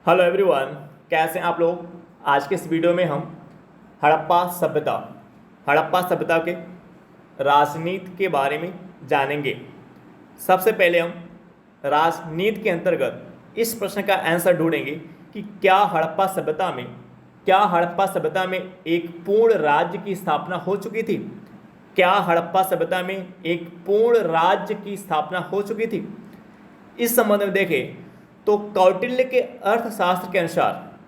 Hello everyone, कैसे हैं आप लोग। आज के इस वीडियो में हम हड़प्पा सभ्यता के राजनीति के बारे में जानेंगे। सबसे पहले हम राजनीति के अंतर्गत इस प्रश्न का आंसर ढूंढेंगे कि क्या हड़प्पा सभ्यता में एक पूर्ण राज्य की स्थापना हो चुकी थी। क्या हड़प्पा सभ्यता में एक पूर्ण राज्य की स्थापना हो चुकी थी। इस संबंध में देखें तो कौटिल्य के अर्थशास्त्र के अनुसार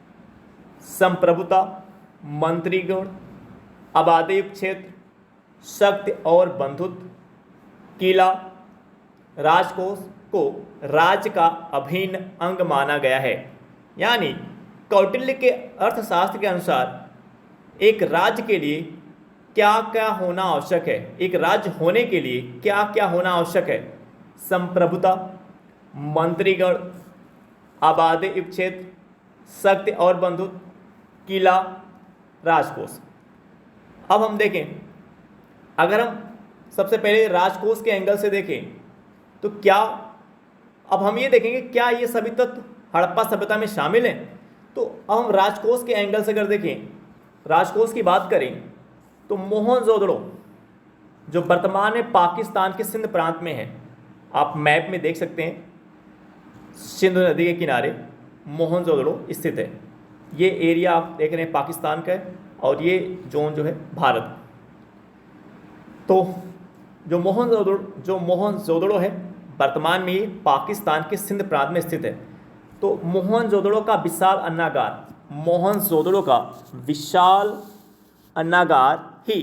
संप्रभुता, मंत्रीगण, आबादयुक्त क्षेत्र, शक्ति और बंधुत्व, किला, राजकोष को राज्य का अभिन्न अंग माना गया है। यानी कौटिल्य के अर्थशास्त्र के अनुसार एक राज्य के लिए क्या क्या होना आवश्यक है, एक राज्य होने के लिए क्या क्या होना आवश्यक है। संप्रभुता, मंत्रीगण, आबादयुक्त क्षेत्र, शक्ति और बंधुत्व, किला, राजकोष। अब हम देखें, अगर हम सबसे पहले राजकोष के एंगल से देखें तो क्या, अब हम ये देखेंगे क्या ये सभी तत्व हड़प्पा सभ्यता में शामिल हैं। तो अब हम राजकोष के एंगल से अगर देखें, राजकोष की बात करें तो मोहनजोदड़ो जो वर्तमान में पाकिस्तान के सिंध प्रांत में है, आप मैप में देख सकते हैं, सिंधु नदी के किनारे मोहनजोदड़ो स्थित है। ये एरिया आप देख रहे हैं पाकिस्तान का है और ये जोन जो है भारत। तो जो मोहनजोदड़ो है वर्तमान में ये पाकिस्तान के सिंध प्रांत में स्थित है। तो मोहनजोदड़ो का विशाल अन्नागार ही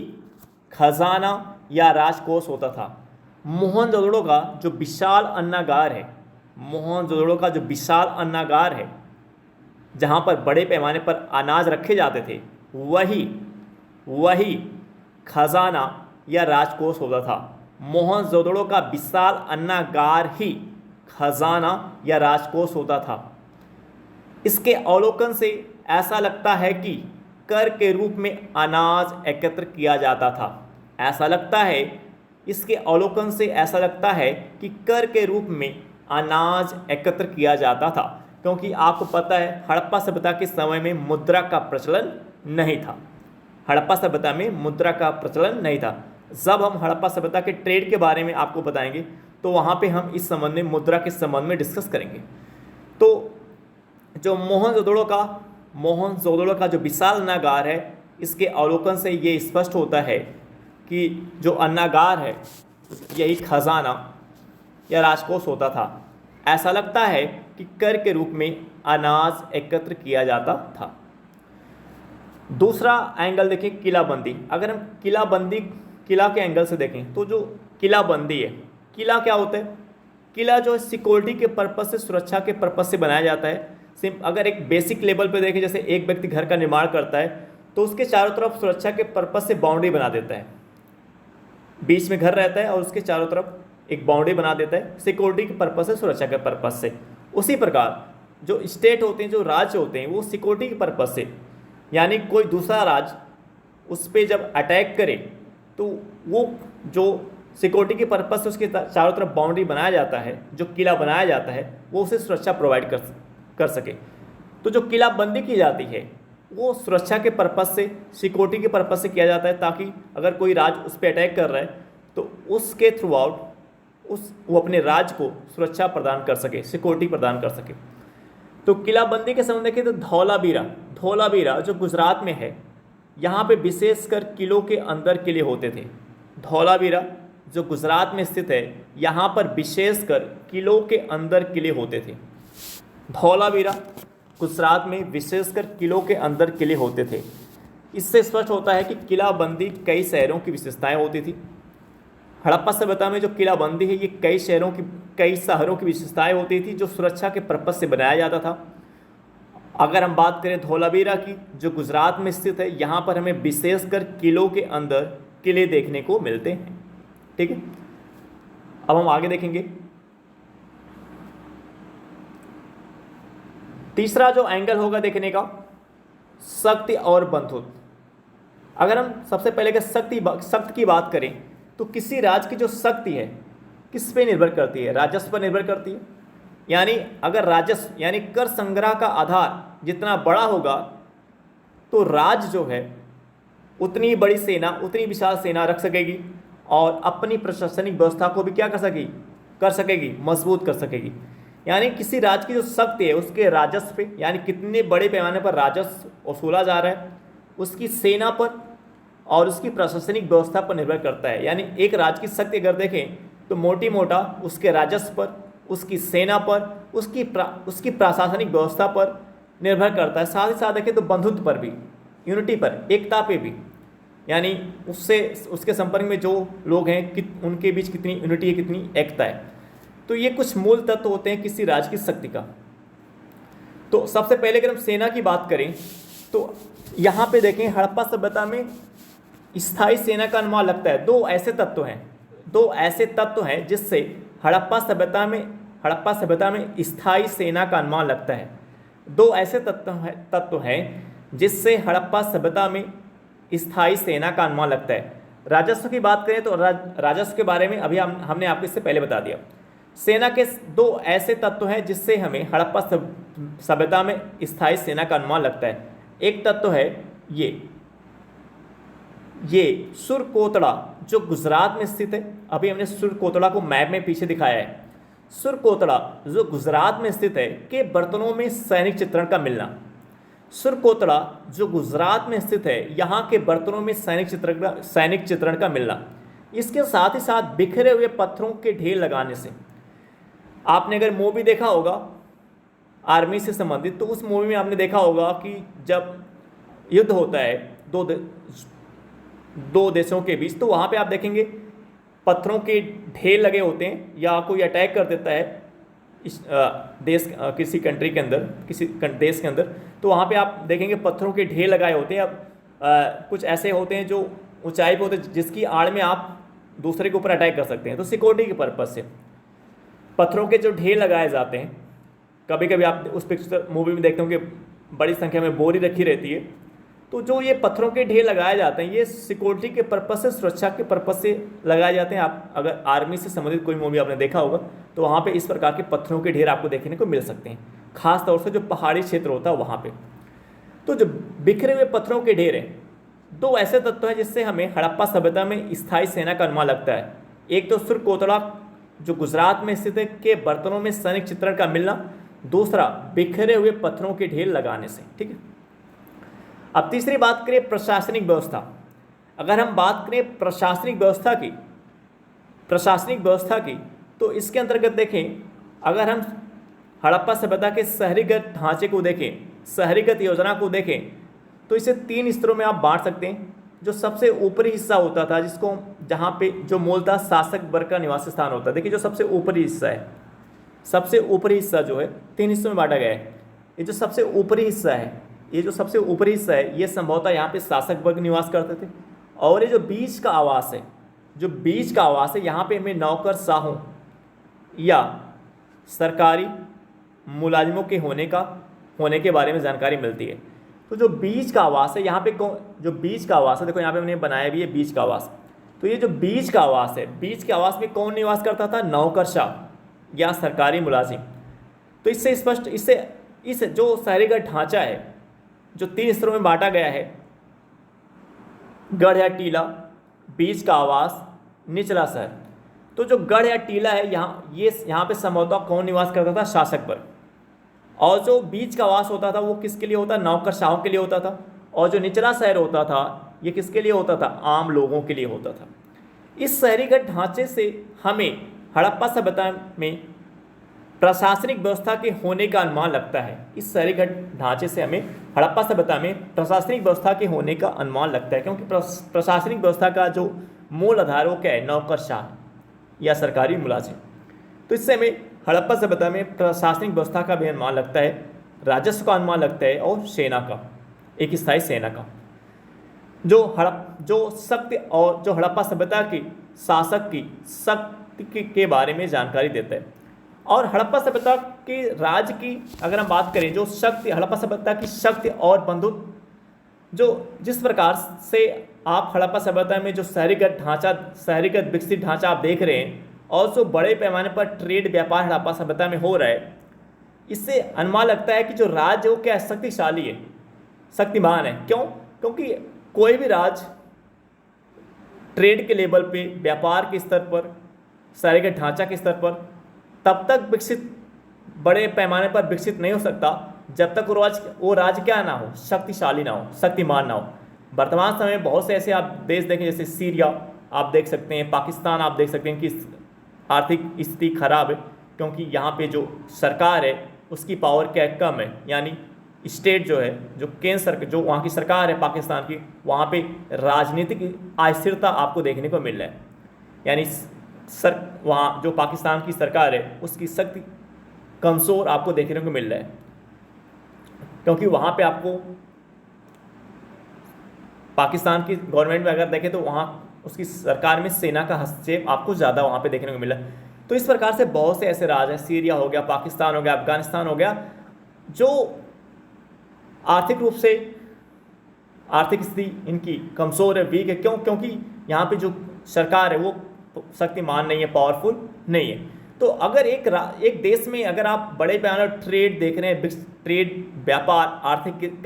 खजाना या राजकोष होता था। मोहनजोदड़ो का जो विशाल अन्नागार है जहाँ पर बड़े पैमाने पर अनाज रखे जाते थे, वही खजाना या राजकोष होता था। मोहनजोदड़ो का विशाल अन्नागार ही खजाना या राजकोष होता था। इसके अवलोकन से ऐसा लगता है कि कर के रूप में अनाज एकत्र किया जाता था। इसके अवलोकन से ऐसा लगता है कि कर के रूप में अनाज एकत्र किया जाता था, क्योंकि आपको पता है हड़प्पा सभ्यता के समय में मुद्रा का प्रचलन नहीं था। जब हम हड़प्पा सभ्यता के ट्रेड के बारे में आपको बताएंगे तो वहाँ पे हम इस संबंध में मुद्रा के संबंध में डिस्कस करेंगे। तो जो मोहनजोदड़ो का जो विशाल अन्नागार है, इसके अवलोकन से ये स्पष्ट होता है कि जो अन्नागार है यही खजाना या राजकोष होता था। ऐसा लगता है कि कर के रूप में अनाज एकत्र किया जाता था। दूसरा एंगल देखें, किलाबंदी। अगर हम किला के एंगल से देखें तो जो किलाबंदी है, किला क्या होता है। किला जो है सिक्योरिटी के पर्पज़ से, सुरक्षा के पर्पज़ से बनाया जाता है। अगर एक बेसिक लेवल पे देखें, जैसे एक व्यक्ति घर का निर्माण करता है तो उसके चारों तरफ सुरक्षा के पर्पज़ से बाउंड्री बना देता है। बीच में घर रहता है और उसके चारों तरफ एक बाउंड्री बना देता है सिक्योरिटी के पर्पज़ से, सुरक्षा के पर्पज़ से। उसी प्रकार जो स्टेट होते हैं, जो राज्य होते हैं, वो सिक्योरिटी के पर्पज़ से, यानी कोई दूसरा राज्य उस पर जब अटैक करे तो वो जो सिक्योरिटी के पर्पज़ से उसके चारों तरफ बाउंड्री बनाया जाता है, जो किला बनाया जाता है, वो उसे सुरक्षा प्रोवाइड कर सके। तो जो किलाबंदी की जाती है वो सुरक्षा के पर्पज़ से, सिक्योरिटी के पर्पज़ से किया जाता है, ताकि अगर कोई राज्य उस पर अटैक कर रहा है तो उसके थ्रू आउट वो अपने राज्य को सुरक्षा प्रदान कर सके, सिक्योरिटी प्रदान कर सके। तो किलाबंदी के संबंध देखें तो धौलावीरा जो गुजरात में है, यहाँ पे विशेषकर किलों के अंदर किले होते थे। धौलावीरा जो गुजरात में स्थित है, यहाँ पर विशेषकर किलों के अंदर किले होते थे। धौलावीरा गुजरात में विशेषकर किलों के अंदर किले होते थे। इससे स्पष्ट होता है कि किलाबंदी कई शहरों की विशेषताएं होती थी। हड़प्पा सभ्यता में जो किलाबंदी है ये कई शहरों की विशेषताएं होती थी, जो सुरक्षा के पर्पज़ से बनाया जाता था। अगर हम बात करें धौलावीरा की, जो गुजरात में स्थित है, यहाँ पर हमें विशेषकर किलों के अंदर किले देखने को मिलते हैं। ठीक है, अब हम आगे देखेंगे। तीसरा जो एंगल होगा देखने का, शक्ति और बंधुत्व। अगर हम सबसे पहले के शक्ति की बात करें तो किसी राज्य की जो शक्ति है किस पे निर्भर करती है, राजस्व पर निर्भर करती है। यानी अगर राजस्व यानी कर संग्रह का आधार जितना बड़ा होगा तो राज्य जो है उतनी बड़ी सेना, उतनी विशाल सेना रख सकेगी और अपनी प्रशासनिक व्यवस्था को भी क्या कर सकेगी, मजबूत कर सकेगी। यानी किसी राज्य की जो शक्ति है उसके राजस्व पे, यानी कितने बड़े पैमाने पर राजस्व वसूला जा रहा है, उसकी सेना पर और उसकी प्रशासनिक व्यवस्था पर निर्भर करता है। यानी एक राज्य की शक्ति अगर देखें तो मोटी मोटा उसके राजस्व पर, उसकी सेना पर, उसकी प्रशासनिक व्यवस्था पर निर्भर करता है। साथ ही साथ देखें तो बंधुत्व पर भी, यूनिटी पर, एकता पे भी, यानी उसके संपर्क में जो लोग हैं उनके बीच कितनी यूनिटी है, कितनी एकता है। तो ये कुछ मूल तत्व होते हैं किसी राज्य की शक्ति का। तो सबसे पहले अगर हम सेना की बात करें तो यहाँ पे देखें हड़प्पा सभ्यता में स्थायी सेना का अनुमान लगता है। दो ऐसे तत्व हैं जिससे हड़प्पा सभ्यता में स्थायी सेना का अनुमान लगता है। दो ऐसे तत्व हैं जिससे हड़प्पा सभ्यता में स्थायी सेना का अनुमान लगता है। राजस्व की बात करें तो राजस्व के बारे में अभी हमने आपको इससे पहले बता दिया। सेना के दो ऐसे तत्व हैं जिससे हमें हड़प्पा सभ्यता में स्थायी सेना का अनुमान लगता है। एक तत्व है ये सुरकोतड़ा जो गुजरात में स्थित है। अभी हमने सुरकोतड़ा को मैप में पीछे दिखाया है। सुरकोतड़ा जो गुजरात में स्थित है के बर्तनों में सैनिक चित्रण का मिलना। सुरकोतड़ा जो गुजरात में स्थित है यहाँ के बर्तनों में सैनिक चित्रण का मिलना। इसके साथ ही साथ बिखरे हुए पत्थरों के ढेर लगाने से। आपने अगर मूवी देखा होगा आर्मी से संबंधित तो उस मूवी में आपने देखा होगा कि जब युद्ध होता है दो देशों के बीच तो वहाँ पे आप देखेंगे पत्थरों के ढेर लगे होते हैं या कोई अटैक कर देता है इस किसी कंट्री के अंदर, किसी देश के अंदर, तो वहाँ पे आप देखेंगे पत्थरों के ढेर लगाए होते हैं। अब कुछ ऐसे होते हैं जो ऊंचाई पे होते हैं जिसकी आड़ में आप दूसरे के ऊपर अटैक कर सकते हैं। तो सिक्योरिटी के पर्पज़ से पत्थरों के जो ढेर लगाए जाते हैं, कभी कभी आप उस पिक्चर मूवी में देखते हो कि बड़ी संख्या में बोरी रखी रहती है। तो जो ये पत्थरों के ढेर लगाए जाते हैं ये सिक्योरिटी के पर्पज़ से, सुरक्षा के पर्पज़ से लगाए जाते हैं। आप अगर आर्मी से संबंधित कोई मूवी आपने देखा होगा तो वहाँ पे इस प्रकार के पत्थरों के ढेर आपको देखने को मिल सकते हैं, खास तौर से जो पहाड़ी क्षेत्र होता है वहाँ पे। तो जो बिखरे हुए पत्थरों के ढेर हैं, दो ऐसे तत्व हैं जिससे हमें हड़प्पा सभ्यता में स्थायी सेना का अनुमान लगता है। एक तो सुरकोतड़ा जो गुजरात में स्थित है के बर्तनों में सैनिक चित्रण का मिलना, दूसरा बिखरे हुए पत्थरों के ढेर लगाने से। ठीक है। अब तीसरी बात करें प्रशासनिक व्यवस्था। अगर हम बात करें प्रशासनिक व्यवस्था की तो इसके अंतर्गत देखें, अगर हम हड़प्पा सभ्यता के शहरीगत ढांचे को देखें, शहरीगत योजना को देखें तो इसे 3 स्तरों में आप बांट सकते हैं। जो सबसे ऊपरी हिस्सा होता था जहाँ पे जो मूलतः शासक वर्ग का निवास स्थान होता है, देखिए जो सबसे ऊपरी हिस्सा है, सबसे ऊपरी हिस्सा जो है 3 हिस्सों में बांटा गया है। ये जो सबसे ऊपरी हिस्सा है ये संभवतः यहाँ पे शासक वर्ग निवास करते थे। और ये जो बीच का आवास है यहाँ पे हमें नौकरशाहों या सरकारी मुलाजिमों के होने के बारे में जानकारी मिलती है। तो जो बीच का आवास है यहाँ पे देखो यहाँ पे हमने बनाया भी है बीच का आवास। तो ये जो बीच का आवास है, बीच के आवास में कौन निवास करता था? नौकरशाह या सरकारी मुलाजिम। तो इससे स्पष्ट, इस जो शहरीगत ढांचा है जो 3 स्तरों में बांटा गया है, गढ़ या टीला, बीच का आवास, निचला शहर। तो जो गढ़ या टीला है यहाँ पे संभवतः कौन निवास करता था? शासक वर्ग। और जो बीच का आवास होता था वो किसके लिए होता? नौकरशाहों के लिए होता था। और जो निचला शहर होता था ये किसके लिए होता था? आम लोगों के लिए होता था। इस शहरीगत ढांचे से हमें हड़प्पा सभ्यता में प्रशासनिक व्यवस्था के होने का अनुमान लगता है। इस शहरीगत ढांचे से हमें हड़प्पा सभ्यता में प्रशासनिक व्यवस्था के होने का अनुमान लगता है, क्योंकि प्रशासनिक व्यवस्था का जो मूल आधार वो क्या है? नौकरशाह या सरकारी मुलाजिम। तो इससे हमें हड़प्पा सभ्यता में प्रशासनिक व्यवस्था का भी अनुमान लगता है, राजस्व का अनुमान लगता है और सेना का, एक स्थायी सेना का, जो शक्ति और जो हड़प्पा सभ्यता की शासक की शक्ति के बारे में जानकारी देता है। और हड़प्पा सभ्यता के राज्य की अगर हम बात करें, जो शक्ति हड़प्पा सभ्यता की शक्ति और बंधुत्व, जो जिस प्रकार से आप हड़प्पा सभ्यता में जो शहरीगत विकसित ढांचा आप देख रहे हैं और जो बड़े पैमाने पर ट्रेड व्यापार हड़प्पा सभ्यता में हो रहा है, इससे अनुमान लगता है कि जो राज्य है वो क्या शक्तिशाली है, शक्तिमान है। क्यों? क्योंकि कोई भी राज्य ट्रेड के लेवल पे, व्यापार के स्तर पर, शहरी ढांचा के स्तर पर तब तक विकसित, बड़े पैमाने पर विकसित नहीं हो सकता जब तक वो राज्य क्या ना हो, शक्तिशाली ना हो, शक्तिमान ना हो। वर्तमान समय में बहुत से ऐसे आप देश देखें, जैसे सीरिया आप देख सकते हैं, पाकिस्तान आप देख सकते हैं कि आर्थिक स्थिति खराब है, क्योंकि यहाँ पे जो सरकार है उसकी पावर क्या है, कम है। यानी स्टेट जो है, जो केंद्र सरकार, जो वहाँ की सरकार है पाकिस्तान की, वहाँ पे राजनीतिक अस्थिरता आपको देखने को मिल रहा है। यानी वहाँ जो पाकिस्तान की सरकार है उसकी शक्ति कमज़ोर आपको देखने को मिल रहा है, क्योंकि वहाँ पे आपको पाकिस्तान की गवर्नमेंट में अगर देखें तो वहाँ उसकी सरकार में सेना का हस्तक्षेप आपको ज़्यादा वहाँ पे देखने को मिला। तो इस प्रकार से बहुत से ऐसे राज्य हैं, सीरिया हो गया, पाकिस्तान हो गया, अफगानिस्तान हो गया, जो आर्थिक रूप से आर्थिक स्थिति इनकी कमज़ोर है, वीक है। क्यों? क्योंकि यहाँ पे जो सरकार है वो शक्तिमान नहीं है, पावरफुल नहीं है। तो अगर एक देश में अगर आप बड़े पैमाने पर ट्रेड देख रहे हैं, ट्रेड, व्यापार, आर्थिक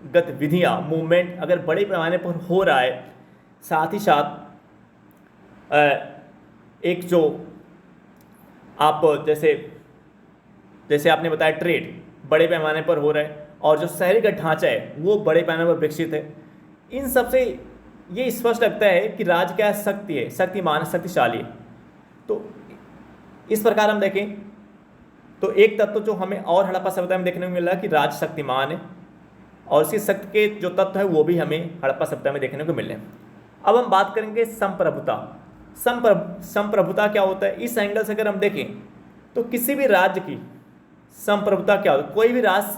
गतिविधियाँ, मूवमेंट अगर बड़े पैमाने पर हो रहा है, साथ ही साथ एक जो आप जैसे आपने बताया ट्रेड बड़े पैमाने पर हो रहा है, और जो शहरी का ढांचा है वो बड़े पैमाने पर विकसित है, इन सब से ये स्पष्ट लगता है कि राज्य क्या शक्ति है, शक्तिमान, शक्तिशाली है। तो इस प्रकार हम देखें तो एक तत्व जो हमें और हड़प्पा सभ्यता में देखने को मिल रहा है कि राज्य शक्तिमान है, और इसकी शक्ति के जो तत्व है वो भी हमें हड़प्पा सभ्यता में देखने को मिल रहे हैं। अब हम बात करेंगे संप्रभुता। संप्रभुता क्या होता है? इस एंगल से अगर हम देखें तो किसी भी राज्य की संप्रभुता क्या होता है? कोई भी राज्य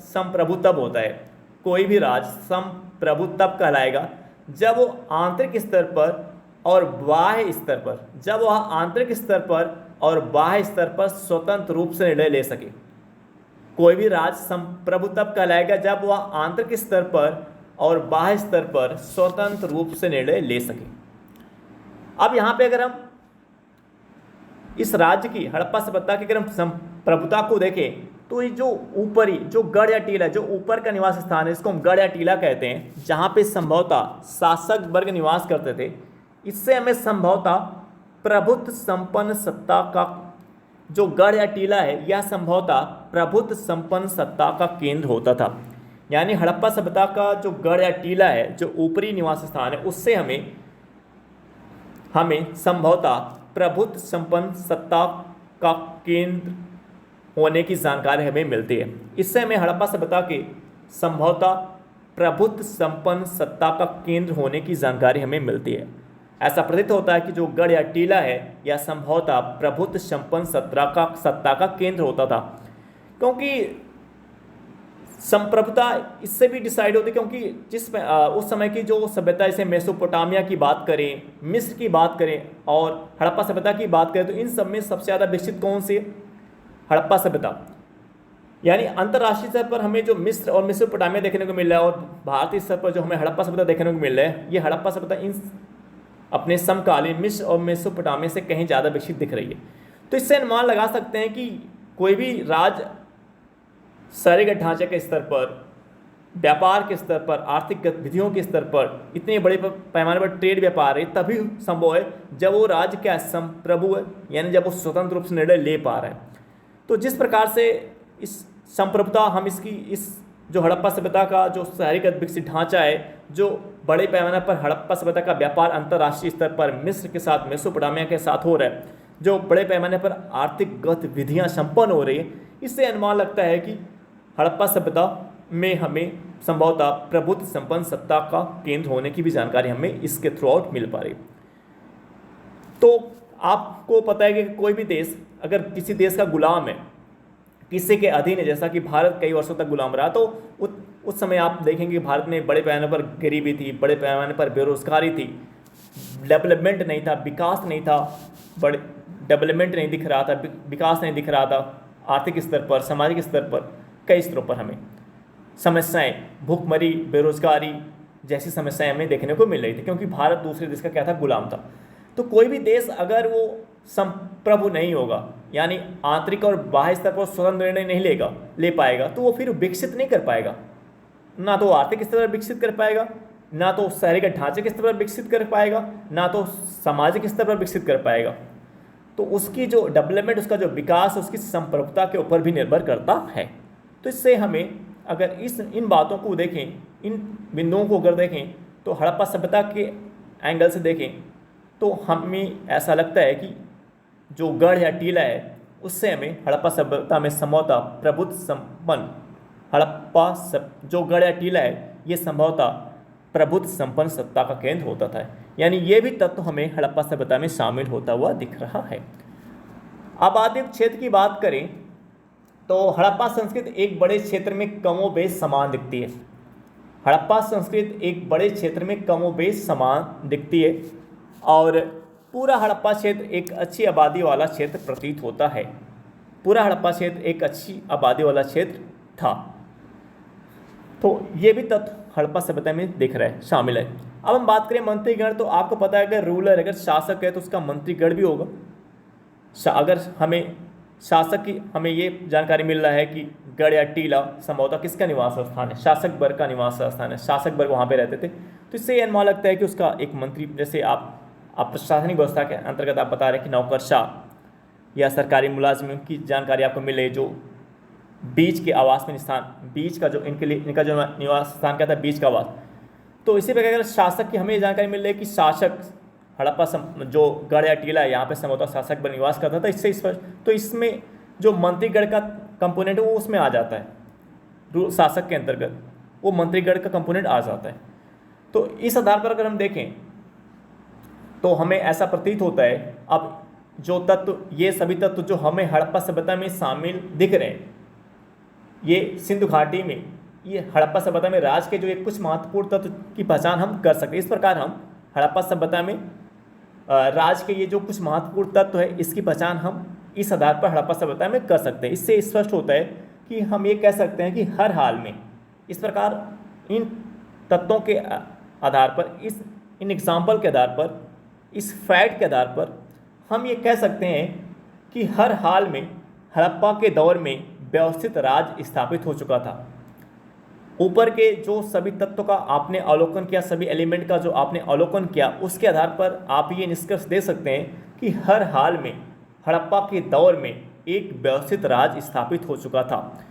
संप्रभु तब होता है, कोई भी राज्य संप्रभु तब कहलाएगा जब वो आंतरिक स्तर पर और बाह्य स्तर पर, जब वह आंतरिक स्तर पर और बाह्य स्तर पर स्वतंत्र रूप से निर्णय ले सके। कोई भी राज्य संप्रभु तब कहलाएगा जब वह आंतरिक स्तर पर और बाह्य स्तर पर स्वतंत्र रूप से निर्णय ले सके। अब यहाँ पे अगर हम इस राज्य की, हड़प्पा सभ्यता की अगर हम संप्रभुता को देखें तो ये जो ऊपरी, जो गढ़ या टीला, जो ऊपर का निवास स्थान है, इसको हम गढ़ या टीला कहते हैं, जहाँ पे संभवतः शासक वर्ग निवास करते थे। इससे हमें संभवतः प्रभुत्व संपन्न सत्ता का जो गढ़ या टीला है, यह संभवतः प्रभुत्व संपन्न सत्ता का केंद्र होता था। यानी हड़प्पा सभ्यता का जो गढ़ या टीला है, जो ऊपरी निवास स्थान है, उससे हमें संभवतः प्रभुत्व संपन्न सत्ता का केंद्र होने की जानकारी हमें मिलती है। इससे हमें हड़प्पा सभ्यता के संभवतः प्रभुत्व संपन्न सत्ता का केंद्र होने की जानकारी हमें मिलती है। ऐसा प्रतीत होता है कि जो गढ़ या टीला है यह संभवतः प्रभुत्व संपन्न सत्ता का केंद्र होता था, क्योंकि संप्रभुता इससे भी डिसाइड होती, क्योंकि उस समय की जो सभ्यता, जैसे मेसोपोटामिया की बात करें, मिस्र की बात करें और हड़प्पा सभ्यता की बात करें, तो इन सब में सबसे ज़्यादा विकसित कौन सी? हड़प्पा सभ्यता। यानी अंतर्राष्ट्रीय स्तर पर हमें जो मिस्र और मेसोपोटामिया देखने को मिल रहा है, और भारतीय स्तर पर जो हमें हड़प्पा सभ्यता देखने को मिल रहा है, ये हड़प्पा सभ्यता इन अपने समकालीन मिस्र और मेसोपोटामिया से कहीं ज़्यादा विकसित दिख रही है। तो इससे अनुमान लगा सकते हैं कि कोई भी राज्य शहरी ढांचे के स्तर पर, व्यापार के स्तर पर, आर्थिक गतिविधियों के स्तर पर इतने बड़े पैमाने पर ट्रेड व्यापार है, तभी संभव है जब वो राज्य क्या संप्रभु है, यानी जब वो स्वतंत्र रूप से निर्णय ले पा रहा है। तो जिस प्रकार से इस संप्रभुता हम इस जो हड़प्पा सभ्यता का जो शहरीकृत विकसित ढांचा है, जो बड़े पैमाने पर हड़प्पा सभ्यता का व्यापार अंतर्राष्ट्रीय स्तर पर मिस्र के साथ, मेसोपोटामिया के साथ हो रहा है, जो बड़े पैमाने पर आर्थिक गतिविधियां संपन्न हो रही है, इससे अनुमान लगता है कि हड़प्पा सभ्यता में हमें संभवतः प्रभुत्व संपन्न सत्ता का केंद्र होने की भी जानकारी हमें इसके थ्रू आउट मिल पा रही। तो आपको पता है कि कोई भी देश अगर किसी देश का गुलाम है, किसी के अधीन है, जैसा कि भारत कई वर्षों तक गुलाम रहा, तो उस समय आप देखेंगे कि भारत में बड़े पैमाने पर गरीबी थी, बड़े पैमाने पर बेरोजगारी थी, डेवलपमेंट नहीं था, विकास नहीं था, बड़े डेवलपमेंट नहीं दिख रहा था, विकास नहीं दिख रहा था। आर्थिक स्तर पर, सामाजिक स्तर पर, कई स्तरों पर हमें समस्याएं, भूखमरी, बेरोजगारी जैसी समस्याएं हमें देखने को मिल रही थी, क्योंकि भारत दूसरे देश का क्या था, गुलाम था। तो कोई भी देश अगर वो संप्रभु नहीं होगा, यानी आंतरिक और बाह्य स्तर पर स्वतंत्र निर्णय नहीं ले पाएगा, तो वो फिर विकसित नहीं कर पाएगा। ना तो आर्थिक स्तर पर विकसित कर पाएगा, ना तो शहरी के ढांचे के स्तर पर विकसित कर पाएगा, ना तो सामाजिक स्तर पर विकसित कर पाएगा। तो उसकी जो डेवलपमेंट, उसका जो विकास उसकी संप्रभुता के ऊपर भी निर्भर करता है। तो इससे हमें अगर इन बातों को देखें, इन बिंदुओं को अगर देखें, तो हड़प्पा सभ्यता के एंगल से देखें तो हमें ऐसा लगता है कि जो गढ़ या टीला है उससे हमें हड़प्पा सभ्यता में संभवतः प्रबुद्ध संपन्न जो गढ़ या टीला है ये संभवतः प्रबुद्ध संपन्न सत्ता का केंद्र होता था। यानी ये भी तत्व हमें हड़प्पा सभ्यता में शामिल होता हुआ दिख रहा है। आबादी क्षेत्र की बात करें तो हड़प्पा संस्कृति एक बड़े क्षेत्र में कमोबेश समान दिखती है। हड़प्पा संस्कृति एक बड़े क्षेत्र में कमोबेश समान दिखती है और पूरा हड़प्पा क्षेत्र एक अच्छी आबादी वाला क्षेत्र प्रतीत होता है। पूरा हड़प्पा क्षेत्र एक अच्छी आबादी वाला क्षेत्र था। तो ये भी तत्व हड़प्पा सभ्यता में दिख रहा है, शामिल है। अब हम बात करें मंत्रीगण, तो आपको पता है अगर रूलर, अगर शासक है तो उसका मंत्रीगण भी होगा। अगर हमें शासक की हमें ये जानकारी मिल रहा है कि गढ़ या टीला संभवतः किसका निवास स्थान है, शासक वर्ग का निवास स्थान है, शासक वर्ग वहाँ पे रहते थे, तो इससे यह अनुमान लगता है कि उसका एक मंत्री, जैसे आप प्रशासनिक व्यवस्था के अंतर्गत आप बता रहे हैं कि नौकरशाह या सरकारी मुलाजिम की जानकारी आपको मिले जो बीच के आवास में स्थान, बीच का जो इनका जो निवास स्थान क्या था, बीच का आवास। तो इसी प्रकार शासक की हमें जानकारी मिल रही है कि शासक हड़प्पा जो गढ़ या टीला है यहाँ पे संभवतः शासक पर निवास करता था। इससे स्पष्ट, तो इसमें जो मंत्रीगढ़ का कंपोनेंट है वो उसमें आ जाता है, शासक के अंतर्गत वो मंत्रीगढ़ का कंपोनेंट आ जाता है। तो इस आधार पर अगर हम देखें तो हमें ऐसा प्रतीत होता है, अब जो तत्व, ये सभी तत्व जो हमें हड़प्पा सभ्यता में शामिल दिख रहे हैं, ये सिंधु घाटी में, ये हड़प्पा सभ्यता में राज के जो एक कुछ महत्वपूर्ण तत्व की पहचान हम कर सकते हैं। इस प्रकार हम हड़प्पा सभ्यता में राज के ये जो कुछ महत्वपूर्ण तत्व है इसकी पहचान हम इस आधार पर हड़प्पा सभ्यता में कर सकते हैं। इससे स्पष्ट होता है कि हम ये कह सकते हैं कि हर हाल में इस प्रकार इन तत्वों के आधार पर, इन एग्जाम्पल के आधार पर, इस फैक्ट के आधार पर हम ये कह सकते हैं कि हर हाल में हड़प्पा के दौर में व्यवस्थित राज स्थापित हो चुका था। ऊपर के जो सभी तत्वों का आपने अवलोकन किया, सभी एलिमेंट का जो आपने अवलोकन किया, उसके आधार पर आप ये निष्कर्ष दे सकते हैं कि हर हाल में हड़प्पा के दौर में एक व्यवस्थित राज स्थापित हो चुका था।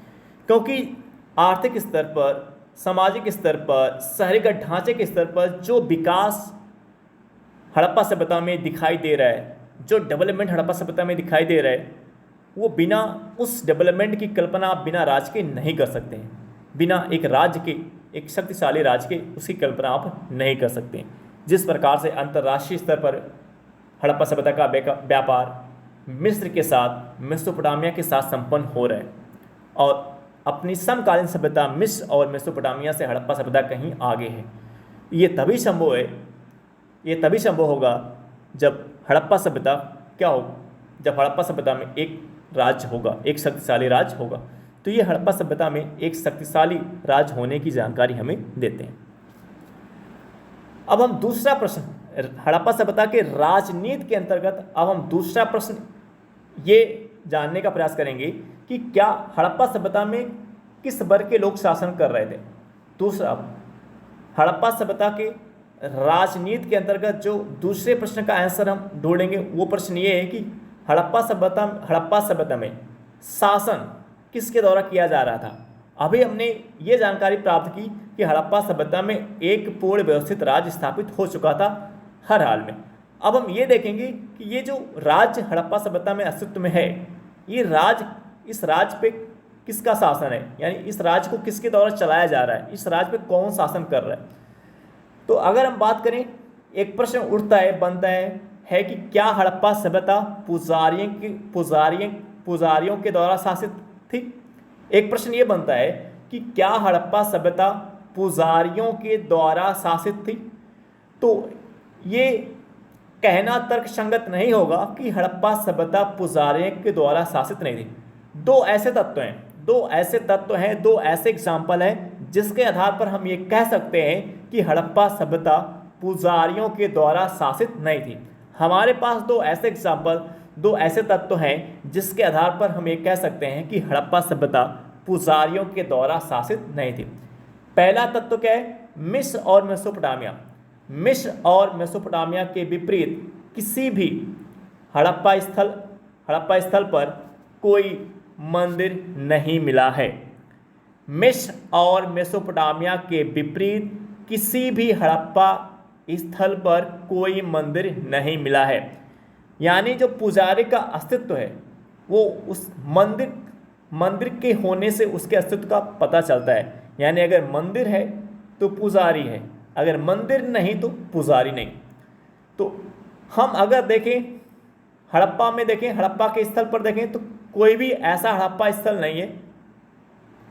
क्योंकि आर्थिक स्तर पर, सामाजिक स्तर पर, शहरीगत ढांचे के स्तर पर जो विकास हड़प्पा सभ्यता में दिखाई दे रहा है, जो डेवलपमेंट हड़प्पा सभ्यता में दिखाई दे रहा है, वो बिना उस डेवलपमेंट की कल्पना आप बिना राज के नहीं कर सकते हैं। बिना एक राज्य के, एक शक्तिशाली राज्य के उसकी कल्पना आप नहीं कर सकते हैं। जिस प्रकार से अंतर्राष्ट्रीय स्तर पर हड़प्पा सभ्यता का व्यापार मिस्र के साथ, मेसोपोटामिया के साथ संपन्न हो रहा है, और अपनी समकालीन सभ्यता मिस्र और मेसोपोटामिया से हड़प्पा सभ्यता कहीं आगे है। ये तभी संभव है, ये तभी संभव होगा जब हड़प्पा सभ्यता क्या हो, जब हड़प्पा सभ्यता में एक राज्य होगा, एक शक्तिशाली राज्य होगा। तो ये हड़प्पा सभ्यता में एक शक्तिशाली राज्य होने की जानकारी हमें देते हैं। अब हम दूसरा प्रश्न, हड़प्पा सभ्यता के राजनीति के अंतर्गत अब हम दूसरा प्रश्न ये जानने का प्रयास करेंगे कि क्या हड़प्पा सभ्यता में किस वर्ग के लोग शासन कर रहे थे। दूसरा, हड़प्पा सभ्यता के राजनीति के अंतर्गत जो दूसरे प्रश्न का आंसर हम ढूंढेंगे वो प्रश्न ये है कि हड़प्पा सभ्यता में शासन किसके द्वारा किया जा रहा था। अभी हमने ये जानकारी प्राप्त की कि हड़प्पा सभ्यता में एक पूर्ण व्यवस्थित राज्य स्थापित हो चुका था हर हाल में। अब हम ये देखेंगे कि ये जो राज्य हड़प्पा सभ्यता में अस्तित्व में है, ये राज्य, इस राज्य पे किसका शासन है, यानी इस राज्य को किसके द्वारा चलाया जा रहा है, इस राज्य पे कौन शासन कर रहा है। तो अगर हम बात करें, एक प्रश्न उठता है, बनता है कि क्या हड़प्पा सभ्यता पुजारियों के द्वारा शासित थी। एक प्रश्न ये बनता है कि क्या हड़प्पा सभ्यता पुजारियों के द्वारा शासित थी। तो ये कहना तर्कसंगत नहीं होगा कि हड़प्पा सभ्यता पुजारियों के द्वारा शासित नहीं थी। दो ऐसे तत्व हैं, दो ऐसे एग्जाम्पल हैं जिसके आधार पर हम ये कह सकते हैं कि हड़प्पा सभ्यता पुजारियों के द्वारा शासित नहीं थी। हमारे पास दो ऐसे एग्जाम्पल दो ऐसे तत्व हैं जिसके आधार पर हम ये कह सकते हैं कि हड़प्पा सभ्यता पुजारियों के द्वारा शासित नहीं थी। पहला तत्व क्या है? मिस्र और मेसोपोटामिया। मिस्र और मेसोपोटामिया के विपरीत किसी भी हड़प्पा स्थल पर कोई मंदिर नहीं मिला है। मिस्र और मेसोपोटामिया के विपरीत किसी भी हड़प्पा स्थल पर कोई मंदिर नहीं मिला है। यानी जो पुजारी का अस्तित्व है वो उस मंदिर के होने से उसके अस्तित्व का पता चलता है। यानी अगर मंदिर है तो पुजारी है, अगर मंदिर नहीं तो पुजारी नहीं। तो हम अगर देखें हड़प्पा में, देखें हड़प्पा के स्थल पर देखें तो कोई भी ऐसा हड़प्पा स्थल नहीं है।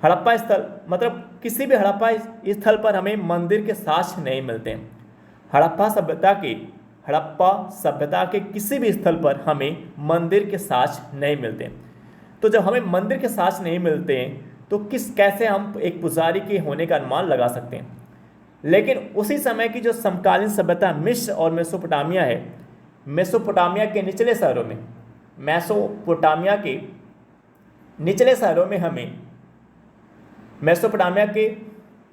हड़प्पा स्थल मतलब किसी भी हड़प्पा स्थल पर हमें मंदिर के साक्ष्य नहीं मिलते हैं। हड़प्पा सभ्यता के किसी भी स्थल पर हमें मंदिर के साक्ष्य नहीं मिलते। तो जब हमें मंदिर के साक्ष्य नहीं मिलते हैं तो कैसे हम एक पुजारी के होने का अनुमान लगा सकते हैं। लेकिन उसी समय की जो समकालीन सभ्यता मिस्र और मेसोपोटामिया है, मेसोपोटामिया के निचले शहरों में हमें मेसोपोटामिया के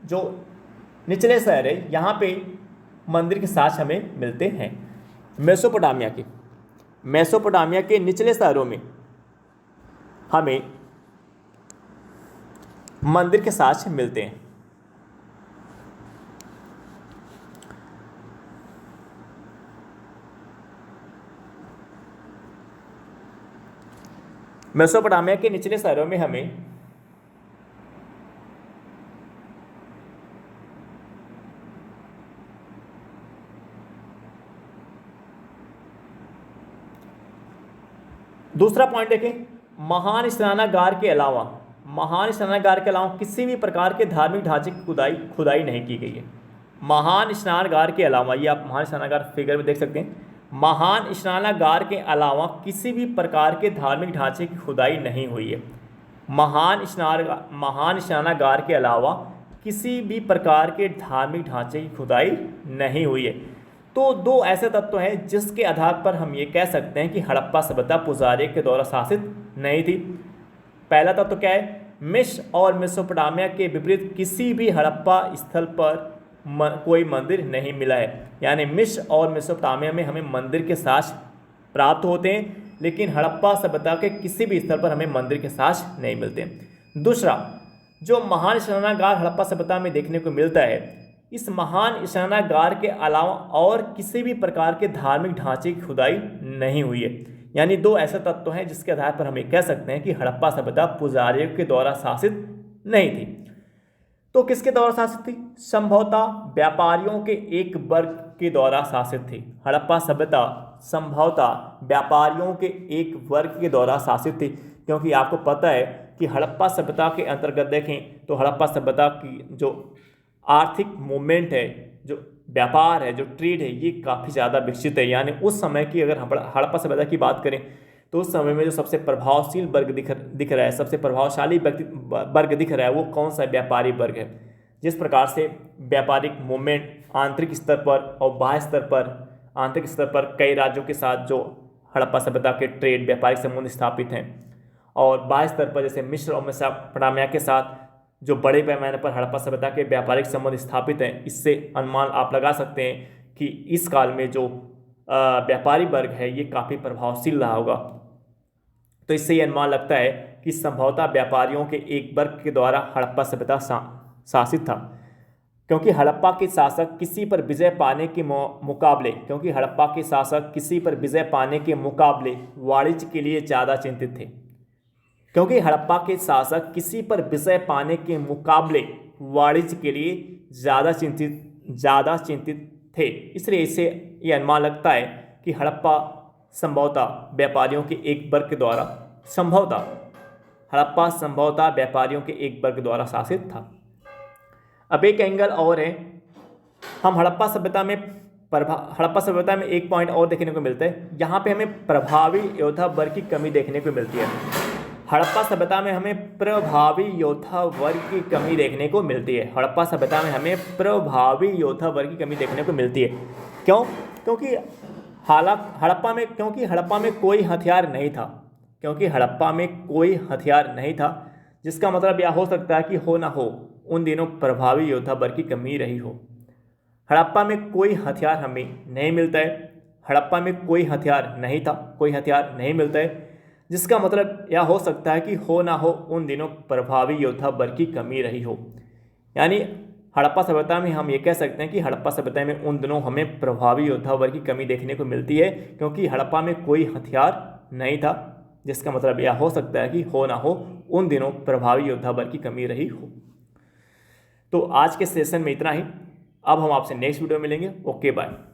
जो निचले शहर है यहाँ पे मंदिर के साक्ष्य हमें मिलते हैं। मेसोपोटामिया के निचले शहरों में हमें मंदिर के साक्ष्य मिलते हैं। मेसोपोटामिया के निचले शहरों में हमें दूसरा पॉइंट देखें, महान स्नानागार के अलावा किसी भी प्रकार के धार्मिक ढांचे की खुदाई नहीं की गई है। महान स्नानागार के अलावा, ये आप महान स्नानागार फिगर में देख सकते हैं, महान स्नानागार के अलावा किसी भी प्रकार के धार्मिक ढांचे की खुदाई नहीं हुई है। महान स्नानागार के अलावा किसी भी प्रकार के धार्मिक ढांचे की खुदाई नहीं हुई है। तो दो ऐसे तत्व हैं जिसके आधार पर हम ये कह सकते हैं कि हड़प्पा सभ्यता पुजारी के द्वारा शासित नहीं थी। पहला तत्व क्या है? मिस्र और मेसोपोटामिया के विपरीत किसी भी हड़प्पा स्थल पर कोई मंदिर नहीं मिला है। यानी मिस्र और मेसोपोटामिया में हमें मंदिर के साक्ष्य प्राप्त होते हैं, लेकिन हड़प्पा सभ्यता के किसी भी स्थल पर हमें मंदिर के साक्ष्य नहीं मिलते। दूसरा, जो महान स्नानागार हड़प्पा सभ्यता में देखने को मिलता है, इस महान स्नानागार के अलावा और किसी भी प्रकार के धार्मिक ढांचे की खुदाई नहीं हुई है। यानी दो ऐसे तत्व हैं जिसके आधार पर हम ये कह सकते हैं कि हड़प्पा सभ्यता पुजारियों के द्वारा शासित नहीं थी। तो किसके द्वारा शासित थी? संभवतः व्यापारियों के एक वर्ग के द्वारा शासित थी। हड़प्पा सभ्यता संभवतः व्यापारियों के एक वर्ग के द्वारा शासित थी, क्योंकि आपको पता है कि हड़प्पा सभ्यता के अंतर्गत देखें तो हड़प्पा सभ्यता की जो आर्थिक मूवमेंट है, जो व्यापार है, जो ट्रेड है, ये काफ़ी ज़्यादा विकसित है। यानी उस समय की अगर हड़प्पा सभ्यता की बात करें तो उस समय में जो सबसे प्रभावशील वर्ग दिख रहा है, सबसे प्रभावशाली वर्ग दिख रहा है, वो कौन सा व्यापारी वर्ग है। जिस प्रकार से व्यापारिक मूवमेंट आंतरिक स्तर पर और बाह्य स्तर पर, आंतरिक स्तर पर कई राज्यों के साथ जो हड़प्पा सभ्यता के ट्रेड व्यापारिक संबंध स्थापित हैं, और बाह्य स्तर पर जैसे मिस्र और मेसोपोटामिया के साथ जो बड़े पैमाने पर हड़प्पा सभ्यता के व्यापारिक संबंध स्थापित हैं। इससे अनुमान आप लगा सकते हैं कि इस काल में जो व्यापारी वर्ग है ये काफ़ी प्रभावशील रहा होगा। तो इससे ये अनुमान लगता है कि संभवतः व्यापारियों के एक वर्ग के द्वारा हड़प्पा सभ्यता शासित था, क्योंकि हड़प्पा के शासक किसी पर विजय पाने के मुकाबले वाणिज्य के लिए ज़्यादा चिंतित थे। क्योंकि हड़प्पा के शासक किसी पर विजय पाने के मुकाबले वाणिज्य के लिए ज़्यादा चिंतित थे, इसलिए इससे ये अनुमान लगता है कि हड़प्पा संभवतः व्यापारियों के एक वर्ग के द्वारा व्यापारियों के एक वर्ग द्वारा शासित था। अब एक एंगल और है, हम हड़प्पा सभ्यता में एक पॉइंट और देखने को मिलता है। यहाँ पे हमें प्रभावी योद्धा वर्ग की कमी देखने को मिलती है। हड़प्पा सभ्यता में हमें प्रभावी योद्धा वर्ग की कमी देखने को मिलती है। हड़प्पा सभ्यता में हमें प्रभावी योद्धा वर्ग की कमी देखने को मिलती है। क्यों? क्योंकि हड़प्पा में, क्योंकि हड़प्पा में कोई हथियार नहीं था, क्योंकि हड़प्पा में कोई हथियार नहीं था, जिसका मतलब यह हो सकता है कि हो ना हो उन दिनों प्रभावी योद्धा बल की कमी रही हो। हड़प्पा में कोई हथियार हमें नहीं मिलता है, हड़प्पा में कोई हथियार नहीं था, कोई हथियार नहीं मिलता है, जिसका मतलब यह हो सकता है कि हो ना हो उन दिनों प्रभावी योद्धा बल की कमी रही हो। यानी हड़प्पा सभ्यता में हम ये कह सकते हैं कि हड़प्पा सभ्यता में उन दिनों हमें प्रभावी योद्धा बल की कमी देखने को मिलती है, क्योंकि हड़प्पा में कोई हथियार नहीं था, जिसका मतलब यह हो सकता है कि हो ना हो उन दिनों प्रभावी योद्धा बल की कमी रही हो। तो आज के सेशन में इतना ही। अब हम आपसे नेक्स्ट वीडियो में मिलेंगे। Okay bye.